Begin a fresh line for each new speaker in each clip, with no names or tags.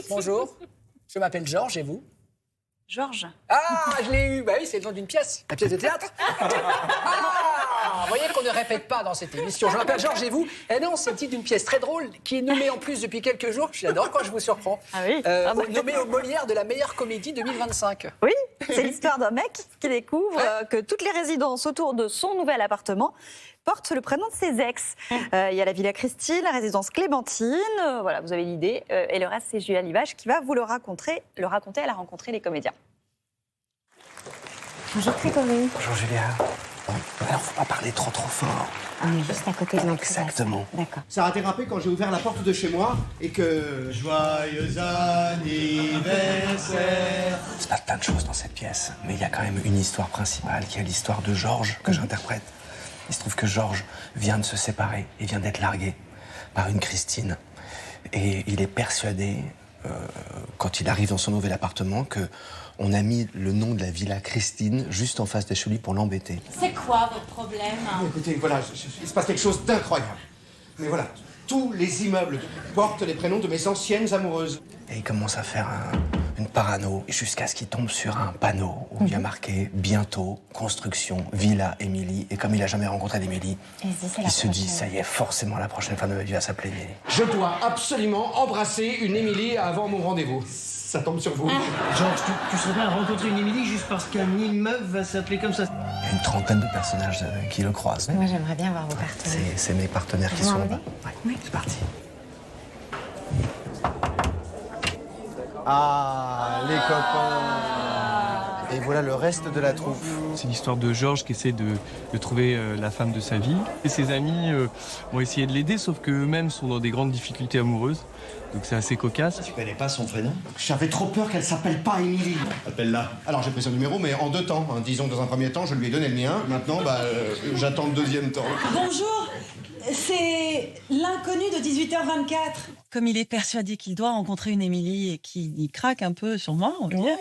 bonjour. Je m'appelle Georges, et vous?
Georges.
Ah, je l'ai eu. Bah oui, c'est le nom d'une pièce. La pièce de théâtre. Ah, vous voyez qu'on ne répète pas dans cette émission. Je m'appelle Georges, et vous? Eh non, c'est le titre d'une pièce très drôle qui est nommée en plus depuis quelques jours. J'adore quand je vous surprends.
Ah oui.
Nommée au Molière de la meilleure comédie 2025.
Oui, c'est l'histoire d'un mec qui découvre que toutes les résidences autour de son nouvel appartement portent le prénom de ses ex. Il y a la Villa Christine, la résidence Clémentine, voilà, vous avez l'idée. Et le reste, c'est Julia Livage qui va vous le raconter. Elle a rencontré les comédiens.
Bonjour Grégory.
Bonjour Julia. Alors, faut pas parler trop fort.
On est juste à côté de l'entrée.
Exactement.
D'accord.
Ça a dérapé quand j'ai ouvert la porte de chez moi et que...
Joyeux anniversaire.
Il se passe plein de choses dans cette pièce, mais il y a quand même une histoire principale qui est l'histoire de Georges que j'interprète. Il se trouve que Georges vient de se séparer et vient d'être largué par une Christine. Et il est persuadé, quand il arrive dans son nouvel appartement, que on a mis le nom de la Villa Christine juste en face de chez lui pour l'embêter.
C'est quoi votre problème?
Écoutez, voilà, il se passe quelque chose d'incroyable. Mais voilà, tous les immeubles portent les prénoms de mes anciennes amoureuses.
Et il commence à faire une parano jusqu'à ce qu'il tombe sur un panneau où il y a marqué « Bientôt, construction, Villa Émilie ». Et comme il n'a jamais rencontré d'Émilie, il se dit « Ça y est, forcément la prochaine femme de ma vie va s'appeler Émilie ».
Je dois absolument embrasser une Émilie avant mon rendez-vous. Ça tombe sur vous.
Georges, tu serais prêt à rencontrer une Émilie juste parce qu'un immeuble va s'appeler comme ça?
Il y a une trentaine de personnages qui le croisent.
Moi, j'aimerais bien voir vos partenaires.
C'est mes partenaires qui
Vous
sont
m'emmenez?
là-bas. Oui, c'est parti.
Ah, les copains. Et voilà le reste de la troupe.
C'est l'histoire de Georges qui essaie de trouver la femme de sa vie. Et ses amis vont essayer de l'aider, sauf qu'eux-mêmes sont dans des grandes difficultés amoureuses. Donc c'est assez cocasse.
Tu connais pas son prénom?
J'avais trop peur qu'elle s'appelle pas Émilie.
Appelle-la.
Alors j'ai pris son numéro, mais en 2 temps. Disons que dans un premier temps, je lui ai donné le mien. Maintenant, j'attends le 2e temps.
Bonjour, c'est l'inconnu de 18h24.
Comme il est persuadé qu'il doit rencontrer une Émilie et qu'il craque un peu sur moi, on peut dire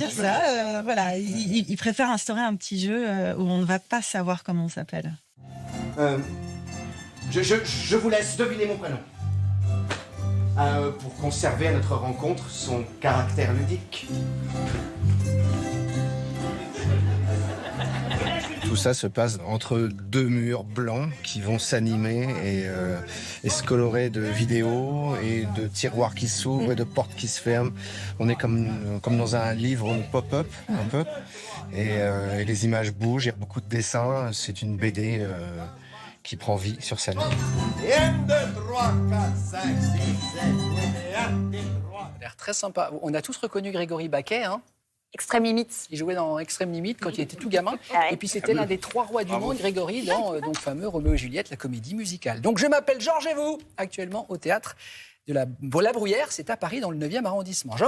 ça. Voilà, il préfère instaurer un petit jeu où on ne va pas savoir comment on s'appelle.
Je vous laisse deviner mon prénom. Pour conserver à notre rencontre son caractère ludique.
Tout ça se passe entre 2 murs blancs qui vont s'animer et se colorer de vidéos et de tiroirs qui s'ouvrent et de portes qui se ferment. On est comme dans un livre pop-up un peu. Et les images bougent, il y a beaucoup de dessins. C'est une BD qui prend vie sur scène.
1, 2, 3, 4, 5, 6, 7, 8, 1, 2, 3.
Ça a l'air très sympa. On a tous reconnu Grégory Baquet, hein.
Extrême limite.
Il jouait dans Extrême Limite quand il était tout gamin. Et puis c'était l'un des 3 rois du monde, Grégory, dans le fameux Roméo et Juliette, la comédie musicale. Donc je m'appelle Georges, et vous, actuellement au théâtre de la Bruyère, c'est à Paris dans le 9e arrondissement.